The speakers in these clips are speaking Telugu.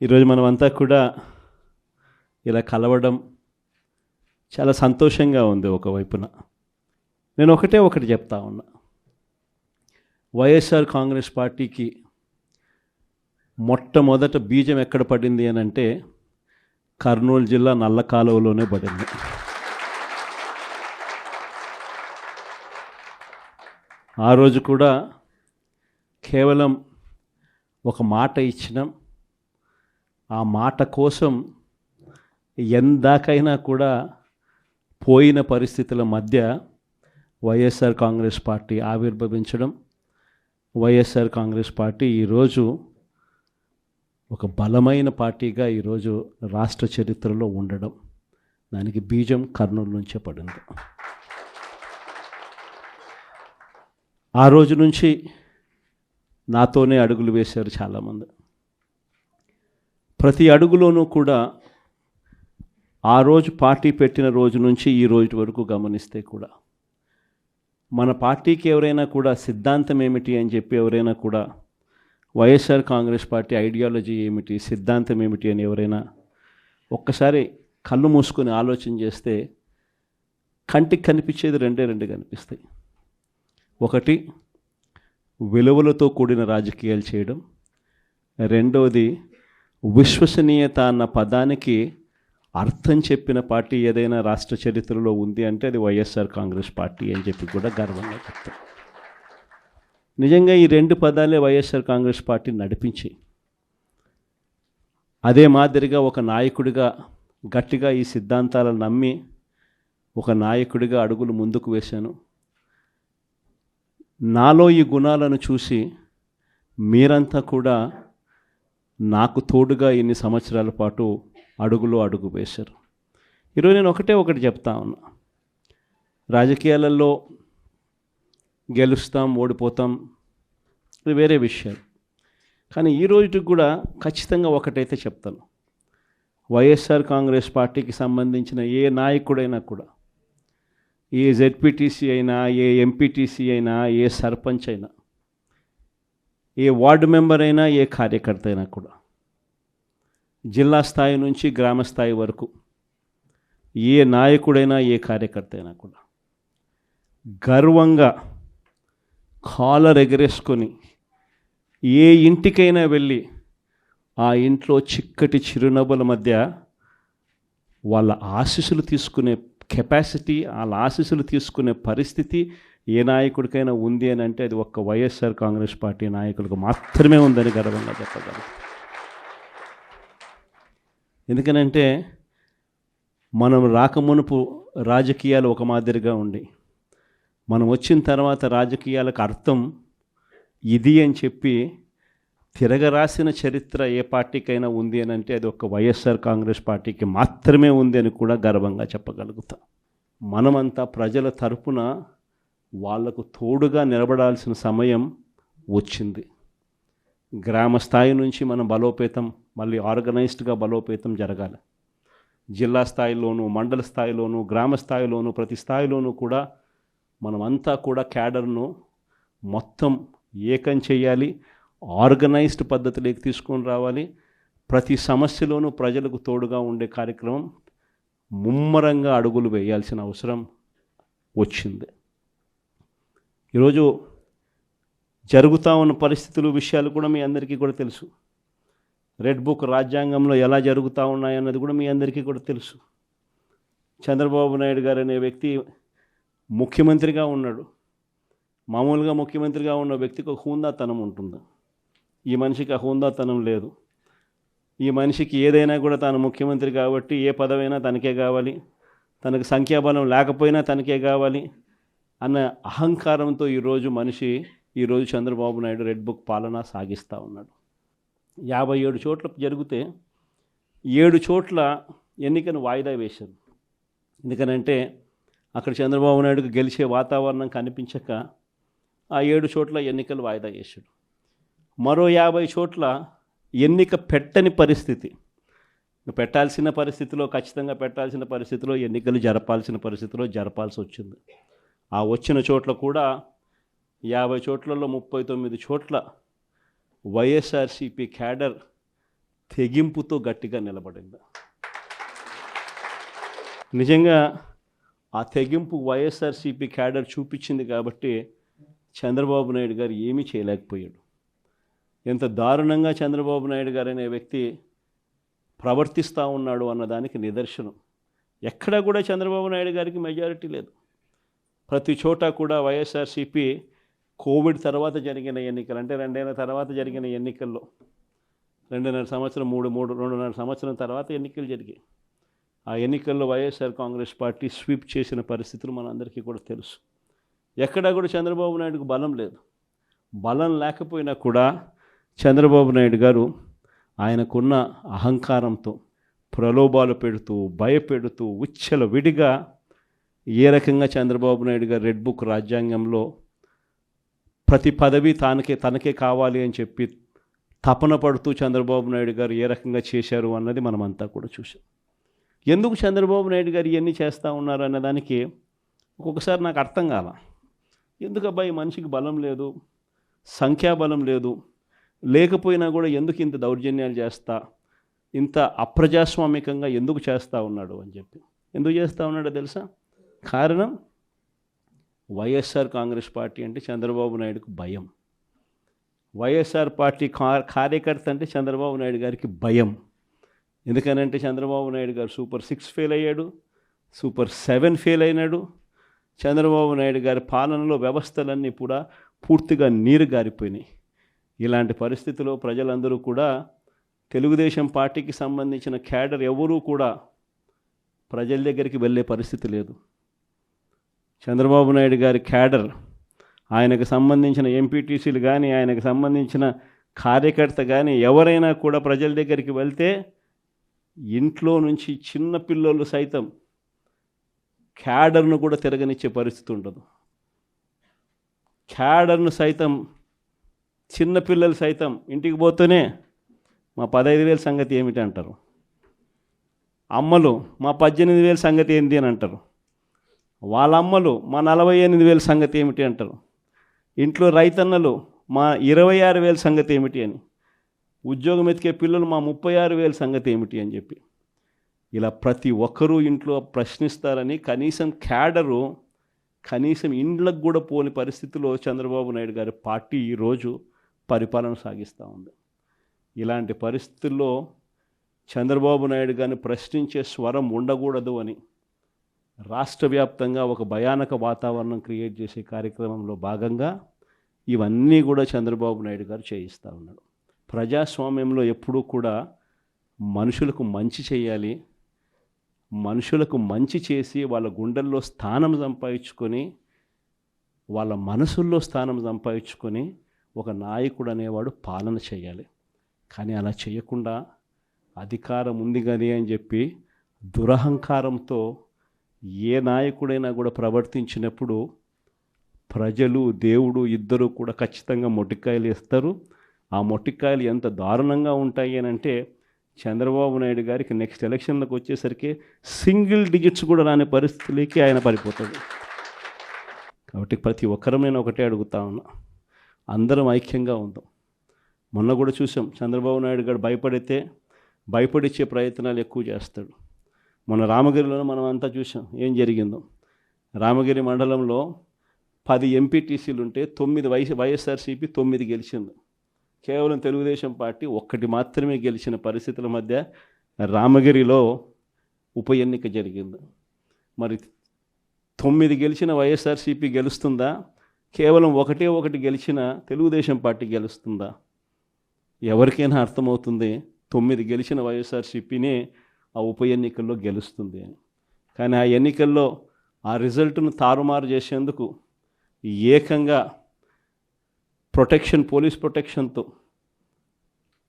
ఈరోజు మనమంతా కూడా ఇలా కలవడం చాలా సంతోషంగా ఉంది. ఒకవైపున నేను ఒకటి చెప్తా ఉన్నా, వైఎస్ఆర్ కాంగ్రెస్ పార్టీకి మొట్టమొదట బీజం ఎక్కడ పడింది అని అంటే కర్నూలు జిల్లా నల్ల కాలువలోనే పడింది. ఆ రోజు కూడా కేవలం ఒక మాట ఇచ్చినాం. ఆ మాట కోసం ఎందాకైనా కూడా పోయిన పరిస్థితుల మధ్య వైఎస్ఆర్ కాంగ్రెస్ పార్టీ ఆవిర్భవించడం, వైఎస్ఆర్ కాంగ్రెస్ పార్టీ ఈరోజు ఒక బలమైన పార్టీగా ఈరోజు రాష్ట్ర చరిత్రలో ఉండడం, దానికి బీజం కర్నూలు నుంచే పడింది. ఆ రోజు నుంచి నాతోనే అడుగులు వేశారు చాలామంది. ప్రతి అడుగులోనూ కూడా ఆ రోజు పార్టీ పెట్టిన రోజు నుంచి ఈ రోజు వరకు గమనిస్తే కూడా మన పార్టీకి ఎవరైనా కూడా సిద్ధాంతం ఏమిటి అని చెప్పి ఎవరైనా కూడా వైఎస్ఆర్ కాంగ్రెస్ పార్టీ ఐడియాలజీ ఏమిటి, సిద్ధాంతం ఏమిటి అని ఎవరైనా ఒక్కసారి కళ్ళు మూసుకొని ఆలోచన చేస్తే కంటికి కనిపించేది రెండు కనిపిస్తాయి. ఒకటి, విలువలతో కూడిన రాజకీయాలు చేయడం. రెండవది, విశ్వసనీయత అన్న పదానికి అర్థం చెప్పిన పార్టీ ఏదైనా రాష్ట్ర చరిత్రలో ఉంది అంటే అది వైఎస్ఆర్ కాంగ్రెస్ పార్టీ అని చెప్పి కూడా గర్వంగా చెప్తాం. నిజంగా ఈ రెండు పదాలే వైఎస్ఆర్ కాంగ్రెస్ పార్టీ నడిపించి, అదే మాదిరిగా ఒక నాయకుడిగా గట్టిగా ఈ సిద్ధాంతాలను నమ్మి ఒక నాయకుడిగా అడుగులు ముందుకు వేశాను. నాలో ఈ గుణాలను చూసి మీరంతా కూడా నాకు తోడుగా ఇన్ని సంవత్సరాల పాటు అడుగు వేశారు. ఈరోజు నేను ఒకటి చెప్తా ఉన్నా, రాజకీయాలలో గెలుస్తాం ఓడిపోతాం ఇది వేరే విషయాలు. కానీ ఈ రోజుకి కూడా ఖచ్చితంగా ఒకటైతే చెప్తాను, వైఎస్ఆర్ కాంగ్రెస్ పార్టీకి సంబంధించిన ఏ నాయకుడైనా కూడా, ఏ జెడ్పీటీసీ అయినా, ఏ ఎంపీటీసీ అయినా, ఏ సర్పంచ్ అయినా, ఏ వార్డు మెంబర్ అయినా, ఏ కార్యకర్త అయినా కూడా, జిల్లా స్థాయి నుంచి గ్రామ స్థాయి వరకు ఏ నాయకుడైనా, ఏ కార్యకర్త అయినా కూడా గర్వంగా కాలర్ ఎగరేసుకొని ఏ ఇంటికైనా వెళ్ళి ఆ ఇంట్లో చిక్కటి చిరునవ్వుల మధ్య వాళ్ళ ఆశీస్సులు తీసుకునే కెపాసిటీ, వాళ్ళ ఆశీస్సులు తీసుకునే పరిస్థితి ఏ నాయకుడికైనా ఉంది అని అంటే అది ఒక్క వైఎస్ఆర్ కాంగ్రెస్ పార్టీ నాయకులకు మాత్రమే ఉందని గర్వంగా చెప్పగలం. ఎందుకనంటే మనం రాకమునుపు రాజకీయాలు ఒక మాదిరిగా ఉండి, మనం వచ్చిన తర్వాత రాజకీయాలకు అర్థం ఇది అని చెప్పి తిరగరాసిన చరిత్ర ఏ పార్టీకైనా ఉంది అని అంటే అది ఒక వైఎస్ఆర్ కాంగ్రెస్ పార్టీకి మాత్రమే ఉంది అని కూడా గర్వంగా చెప్పగలుగుతాం. మనమంతా ప్రజల తరపున వాళ్లకు తోడుగా నిలబడాల్సిన సమయం వచ్చింది. గ్రామ స్థాయి నుంచి మనం బలోపేతం, మళ్ళీ ఆర్గనైజ్డ్గా బలోపేతం జరగాలి. జిల్లా స్థాయిలోనూ, మండల స్థాయిలోనూ, గ్రామ స్థాయిలోనూ, ప్రతి స్థాయిలోనూ కూడా మనమంతా కూడా క్యాడర్ను మొత్తం ఏకం చేయాలి, ఆర్గనైజ్డ్ పద్ధతిలోకి తీసుకొని రావాలి. ప్రతి సమస్యలోనూ ప్రజలకు తోడుగా ఉండే కార్యక్రమం ముమ్మరంగా అడుగులు వేయాల్సిన అవసరం వచ్చింది. ఈరోజు జరుగుతూ ఉన్న పరిస్థితులు, విషయాలు కూడా మీ అందరికీ కూడా తెలుసు. రెడ్ బుక్ రాజ్యాంగంలో ఎలా జరుగుతూ ఉన్నాయన్నది కూడా మీ అందరికీ కూడా తెలుసు. చంద్రబాబు నాయుడు గారు అనే వ్యక్తి ముఖ్యమంత్రిగా ఉన్నాడు. మామూలుగా ముఖ్యమంత్రిగా ఉన్న వ్యక్తికి ఒక హుందాతనం ఉంటుంది. ఈ మనిషికి ఆ హుందాతనం లేదు. ఈ మనిషికి ఏదైనా కూడా తాను ముఖ్యమంత్రి కాబట్టి ఏ పదవైనా తనకే కావాలి, తనకు సంఖ్యాబలం లేకపోయినా తనకే కావాలి అన్న అహంకారంతో ఈరోజు చంద్రబాబు నాయుడు రెడ్ బుక్ పాలన సాగిస్తూ ఉన్నాడు. 57 చోట్ల జరిగితే 7 చోట్ల ఎన్నికను వాయిదా వేశారు. ఎందుకనంటే అక్కడ చంద్రబాబు నాయుడుకు గెలిచే వాతావరణం కనిపించక ఆ 7 చోట్ల ఎన్నికలు వాయిదా వేశాడు. మరో 50 చోట్ల ఎన్నిక పెట్టని పరిస్థితి, పెట్టాల్సిన పరిస్థితిలో, ఖచ్చితంగా పెట్టాల్సిన పరిస్థితిలో, ఎన్నికలు జరపాల్సిన పరిస్థితిలో జరపాల్సి వచ్చింది. ఆ వచ్చిన చోట్ల కూడా 50 చోట్లలో 39 చోట్ల వైఎస్ఆర్సీపీ క్యాడర్ తెగింపుతో గట్టిగా నిలబడింది. నిజంగా ఆ తెగింపు వైఎస్ఆర్సీపీ క్యాడర్ చూపించింది కాబట్టి చంద్రబాబు నాయుడు గారు ఏమీ చేయలేకపోయాడు. ఎంత దారుణంగా చంద్రబాబు నాయుడు గారు అనే వ్యక్తి ప్రవర్తిస్తూ ఉన్నాడు అన్నదానికి నిదర్శనం. ఎక్కడా కూడా చంద్రబాబు నాయుడు గారికి మెజారిటీ లేదు. ప్రతి చోట కూడా వైఎస్ఆర్సీపీ కోవిడ్ తర్వాత జరిగిన ఎన్నికలు, అంటే 2 ఏళ్ల తర్వాత జరిగిన ఎన్నికల్లో 2.5 సంవత్సరం 2.5 సంవత్సరం తర్వాత ఎన్నికలు జరిగాయి. ఆ ఎన్నికల్లో వైఎస్ఆర్ కాంగ్రెస్ పార్టీ స్వీప్ చేసిన పరిస్థితులు మనందరికీ కూడా తెలుసు. ఎక్కడా కూడా చంద్రబాబు నాయుడుకు బలం లేదు. బలం లేకపోయినా కూడా చంద్రబాబు నాయుడు గారు ఆయనకున్న అహంకారంతో ప్రలోభాలు పెడుతూ, భయపెడుతూ, విడిగా ఏ రకంగా చంద్రబాబు నాయుడు గారు రెడ్ బుక్ రాజ్యాంగంలో ప్రతి పదవి తనకే కావాలి అని చెప్పి తపన పడుతూ చంద్రబాబు నాయుడు గారు ఏ రకంగా చేశారు అన్నది మనమంతా కూడా చూసాం. ఎందుకు చంద్రబాబు నాయుడు గారు ఇవన్నీ చేస్తూ ఉన్నారు అన్నదానికి ఒక్కొక్కసారి నాకు అర్థం కాల. ఎందుకు అబ్బాయి మనిషికి బలం లేదు, సంఖ్యాబలం లేదు, లేకపోయినా కూడా ఎందుకు ఇంత దౌర్జన్యాలు చేస్తా, ఇంత అప్రజాస్వామికంగా ఎందుకు చేస్తూ ఉన్నాడు అని చెప్పి. ఎందుకు చేస్తూ ఉన్నాడో తెలుసా? కారణం వైఎస్ఆర్ కాంగ్రెస్ పార్టీ అంటే చంద్రబాబు నాయుడుకు భయం. వైఎస్ఆర్ పార్టీ కార్యకర్త అంటే చంద్రబాబు నాయుడు గారికి భయం. ఎందుకనంటే చంద్రబాబు నాయుడు గారు సూపర్ 6 ఫెయిల్ అయ్యాడు, సూపర్ 7 ఫెయిల్ అయినాడు. చంద్రబాబు నాయుడు గారి పాలనలో వ్యవస్థలన్నీ కూడా పూర్తిగా నీరు గారిపోయినాయి. ఇలాంటి పరిస్థితిలో ప్రజలందరూ కూడా తెలుగుదేశం పార్టీకి సంబంధించిన క్యాడర్ ఎవరూ కూడా ప్రజల దగ్గరికి వెళ్ళే పరిస్థితి లేదు. చంద్రబాబు నాయుడు గారి క్యాడర్, ఆయనకు సంబంధించిన ఎంపీటీసీలు కానీ, ఆయనకు సంబంధించిన కార్యకర్త కానీ ఎవరైనా కూడా ప్రజల దగ్గరికి వెళ్తే ఇంట్లో నుంచి చిన్న పిల్లలు సైతం క్యాడర్ను కూడా తిరగనిచ్చే పరిస్థితి ఉండదు. క్యాడర్ను సైతం, చిన్నపిల్లలు సైతం ఇంటికి పోతూనే మా 15,000 సంగతి ఏమిటి అంటారు. అమ్మలు మా 18,000 సంగతి ఏంటి అని అంటారు. వాళ్ళ అమ్మలు మా 48,000 సంగతి ఏమిటి అంటారు. ఇంట్లో రైతన్నలు మా 26,000 సంగతి ఏమిటి అని, ఉద్యోగం ఎతికే పిల్లలు మా 36,000 సంగతి ఏమిటి అని చెప్పి ఇలా ప్రతి ఒక్కరూ ఇంట్లో ప్రశ్నిస్తారని కనీసం క్యాడరు కనీసం ఇండ్లకు కూడా పోని పరిస్థితిలో చంద్రబాబు నాయుడు గారి పార్టీ ఈరోజు పరిపాలన సాగిస్తూ ఉంది. ఇలాంటి పరిస్థితుల్లో చంద్రబాబు నాయుడు గారిని ప్రశ్నించే స్వరం ఉండకూడదు అని రాష్ట్ర వ్యాప్తంగా ఒక భయానక వాతావరణం క్రియేట్ చేసే కార్యక్రమంలో భాగంగా ఇవన్నీ కూడా చంద్రబాబు నాయుడు గారు చేయిస్తూ ఉన్నాడు. ప్రజాస్వామ్యంలో ఎప్పుడూ కూడా మనుషులకు మంచి చేయాలి, మనుషులకు మంచి చేసి వాళ్ళ గుండెల్లో స్థానం సంపాదించుకొని, వాళ్ళ మనసుల్లో స్థానం సంపాదించుకొని ఒక నాయకుడు అనేవాడు పాలన చేయాలి. కానీ అలా చేయకుండా అధికారం ఉంది కానీ అని చెప్పి దురహంకారంతో ఏ నాయకుడైనా కూడా ప్రవర్తించినప్పుడు ప్రజలు, దేవుడు ఇద్దరు కూడా ఖచ్చితంగా మొట్టికాయలు ఇస్తారు. ఆ మొట్టికాయలు ఎంత దారుణంగా ఉంటాయి అని అంటే చంద్రబాబు నాయుడు గారికి నెక్స్ట్ ఎలక్షన్లకు వచ్చేసరికి సింగిల్ డిజిట్స్ కూడా రాని పరిస్థితులకి ఆయన పడిపోతాడు. కాబట్టి ప్రతి ఒక్కరం నేను ఒకటే అడుగుతా ఉన్నా, అందరం ఐక్యంగా ఉందాం. మొన్న కూడా చూసాం, చంద్రబాబు నాయుడు గారు భయపడిచ్చే ప్రయత్నాలు ఎక్కువ చేస్తాడు. మొన్న రామగిరిలో మనం అంతా చూసాం ఏం జరిగిందో. రామగిరి మండలంలో 10 ఎంపీటీసీలు ఉంటే 9 వైఎస్ఆర్సీపీ 9 గెలిచింది. కేవలం తెలుగుదేశం పార్టీ 1 మాత్రమే గెలిచిన పరిస్థితుల మధ్య రామగిరిలో ఉప ఎన్నిక జరిగింది. మరి 9 గెలిచిన వైఎస్ఆర్సీపీ గెలుస్తుందా? కేవలం 1 గెలిచిన తెలుగుదేశం పార్టీ గెలుస్తుందా? ఎవరికైనా అర్థమవుతుంది 9 గెలిచిన వైఎస్ఆర్సీపీనే ఆ ఉప ఎన్నికల్లో గెలుస్తుంది అని. కానీ ఆ ఎన్నికల్లో ఆ రిజల్ట్ను తారుమారు చేసేందుకు ఏకంగా పోలీస్ ప్రొటెక్షన్తో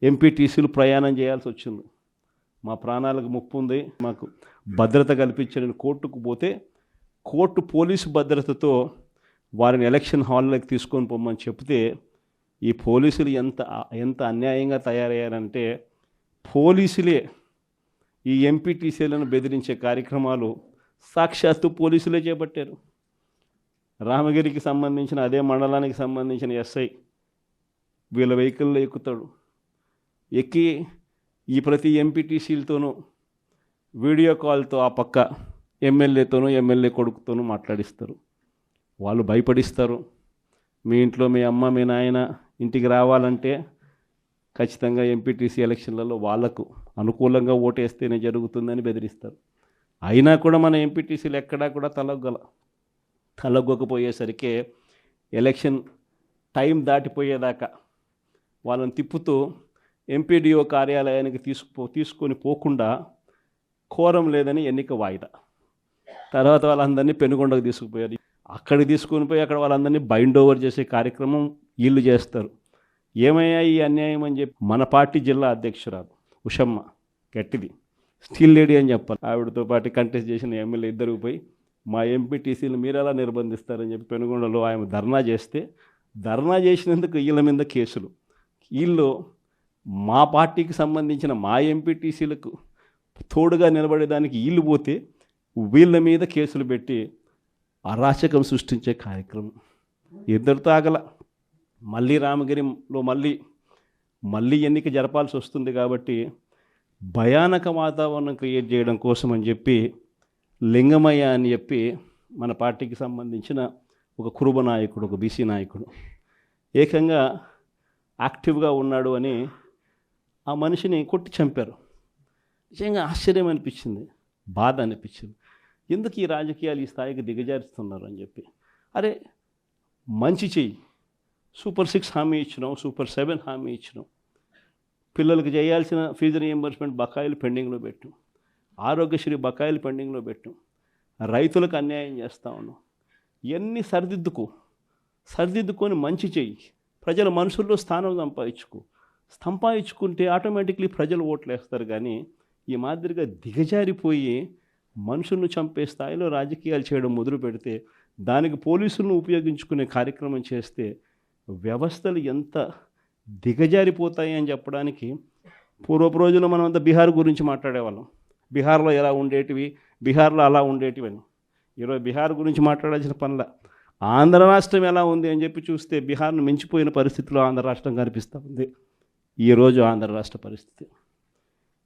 ఎంపీటీసీలు ప్రయాణం చేయాల్సి వచ్చింది. మా ప్రాణాలకు ముప్పు ఉంది, మాకు భద్రత కల్పించని కోర్టుకు పోతే కోర్టు పోలీసు భద్రతతో వారిని ఎలక్షన్ హాల్లోకి తీసుకొని పోమని చెప్తే ఈ పోలీసులు ఎంత అన్యాయంగా తయారయ్యారంటే పోలీసులే ఈ ఎంపీటీసీలను బెదిరించే కార్యక్రమాలు సాక్షాత్తు పోలీసులే చేపట్టారు. రామగిరికి సంబంధించిన అదే మండలానికి సంబంధించిన ఎస్ఐ వీళ్ళ వెహికల్లో ఎక్కుతాడు. ఎక్కి ఈ ప్రతి ఎంపీటీసీలతోనూ వీడియో కాల్తో ఆ పక్క ఎమ్మెల్యేతోనూ ఎమ్మెల్యే కొడుకుతోనూ మాట్లాడిస్తారు. వాళ్ళు భయపడిస్తారు. మీ ఇంట్లో మీ అమ్మ మీ నాయన ఇంటికి రావాలంటే ఖచ్చితంగా ఎంపీటీసీ ఎలక్షన్లలో వాళ్లకు అనుకూలంగా ఓటేస్తేనే జరుగుతుందని బెదిరిస్తారు. అయినా కూడా మన ఎంపీటీసీలు ఎక్కడా కూడా తలగ్గకపోయేసరికి ఎలక్షన్ టైం దాటిపోయేదాకా వాళ్ళని తిప్పుతూ ఎంపీడీఓ కార్యాలయానికి తీసుకొని పోకుండా కోరం లేదని ఎన్నిక వాయిదా. తర్వాత వాళ్ళందరినీ పెనుగొండకు తీసుకుపోయారు. అక్కడికి తీసుకొని పోయి అక్కడ వాళ్ళందరినీ బైండ్ ఓవర్ చేసే కార్యక్రమం వీళ్ళు చేస్తారు. ఏమయ్యా ఈ అన్యాయం అని చెప్పి మన పార్టీ జిల్లా అధ్యక్షురాలు ఉషమ్మ గట్టిది స్టీల్ లేడీ అని చెప్పాలి. ఆవిడతో పాటు కంటెస్ట్ చేసిన ఎమ్మెల్యే ఇద్దరు పోయి మా ఎంపీటీసీలు మీరు ఎలా నిర్బంధిస్తారని చెప్పి పెనుగొండలో ఆమె ధర్నా చేస్తే, ధర్నా చేసినందుకు వీళ్ళ మీద కేసులు. వీళ్ళు మా పార్టీకి సంబంధించిన మా ఎంపీటీసీలకు తోడుగా నిలబడేదానికి వీళ్ళు పోతే వీళ్ళ మీద కేసులు పెట్టి అరాచకం సృష్టించే కార్యక్రమం ఇద్దరితో ఆగల. మళ్ళీ రామగిరిలో మళ్ళీ ఎన్నిక జరపాల్సి వస్తుంది కాబట్టి భయానక వాతావరణం క్రియేట్ చేయడం కోసం అని చెప్పి లింగమయ్య అని చెప్పి మన పార్టీకి సంబంధించిన ఒక కురుబ నాయకుడు, ఒక బీసీ నాయకుడు ఏకంగా యాక్టివ్గా ఉన్నాడు అని ఆ మనిషిని కొట్టి చంపారు. నిజంగా ఆశ్చర్యం అనిపించింది, బాధ అనిపించింది. ఎందుకు ఈ రాజకీయాలు ఈ స్థాయికి దిగజారుస్తున్నారు అని చెప్పి. అరే మంచి చెయ్యి, సూపర్ 6 హామీ ఇచ్చినాం, సూపర్ 7 హామీ ఇచ్చినాం, పిల్లలకు చేయాల్సిన ఫీజు రీయింబర్స్మెంట్ బకాయిలు పెండింగ్లో పెట్టాం, ఆరోగ్యశ్రీ బకాయిలు పెండింగ్లో పెట్టాం, రైతులకు అన్యాయం చేస్తూ ఉన్నాం. ఇవన్నీ సరిదిద్దుకొని మంచి చెయ్యి, ప్రజల మనసుల్లో స్థానం సంపాదించుకుంటే ఆటోమేటిక్లీ ప్రజలు ఓట్లు వేస్తారు. కానీ ఈ మాదిరిగా దిగజారిపోయి మనుషులను చంపే స్థాయిలో రాజకీయాలు చేయడం మొదలు పెడితే, దానికి పోలీసులను ఉపయోగించుకునే కార్యక్రమం చేస్తే వ్యవస్థలు ఎంత దిగజారిపోతాయి అని చెప్పడానికి పూర్వపు రోజుల్లో మనం అంతా బీహార్ గురించి మాట్లాడేవాళ్ళం. బీహార్లో ఎలా ఉండేటివి, బీహార్లో అలా ఉండేటివి అని. ఈరోజు బీహార్ గురించి మాట్లాడాల్సిన పనుల ఆంధ్ర రాష్ట్రం ఎలా ఉంది అని చెప్పి చూస్తే బీహార్ను మించిపోయిన పరిస్థితిలో ఆంధ్ర రాష్ట్రం కనిపిస్తూ ఉంది ఈరోజు ఆంధ్ర రాష్ట్ర పరిస్థితి.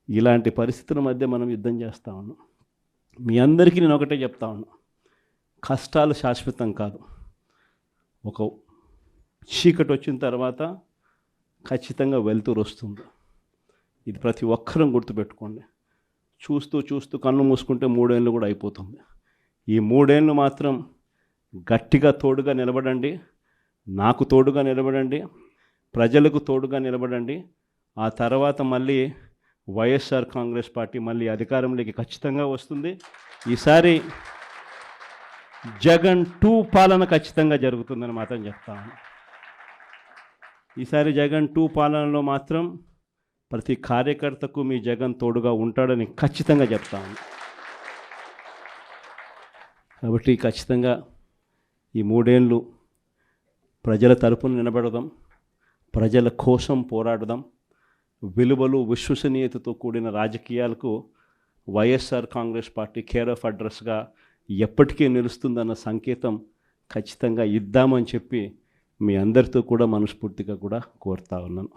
ఇలాంటి పరిస్థితుల మధ్య మనం యుద్ధం చేస్తూ ఉన్నాం. మీ అందరికీ నేను ఒకటే చెప్తా ఉన్నా, కష్టాలు శాశ్వతం కాదు. ఒక చీకటి వచ్చిన తర్వాత ఖచ్చితంగా వెలుతురు వస్తుంది. ఇది ప్రతి ఒక్కరం గుర్తుపెట్టుకోండి. చూస్తూ కన్ను మూసుకుంటే 3 ఏళ్ళు కూడా అయిపోతుంది. ఈ 3 ఏళ్ళు మాత్రం గట్టిగా తోడుగా నిలబడండి, నాకు తోడుగా నిలబడండి, ప్రజలకు తోడుగా నిలబడండి. ఆ తర్వాత మళ్ళీ వైఎస్ఆర్ కాంగ్రెస్ పార్టీ మళ్ళీ అధికారంలోకి ఖచ్చితంగా వస్తుంది. ఈసారి జగన్ 2 పాలన ఖచ్చితంగా జరుగుతుందని మాత్రం చెప్తాను. ఈసారి జగన్ 2 పాలనలో మాత్రం ప్రతి కార్యకర్తకు మీ జగన్ తోడుగా ఉంటాడని ఖచ్చితంగా చెప్తాను. కాబట్టి ఖచ్చితంగా ఈ 3 ఏళ్ళు ప్రజల తరపున నిలబడదాం, ప్రజల కోసం పోరాడదాం. విలువలు విశ్వసనీయతతో కూడిన రాజకీయాలకు YSR Congress party care of అడ్రస్గా ఎప్పటికీ నిలుస్తుందన్న సంకేతం ఖచ్చితంగా ఇద్దామని చెప్పి మీ అందరితో కూడా మనస్ఫూర్తిగా కూడా కోరుతా ఉన్నాను.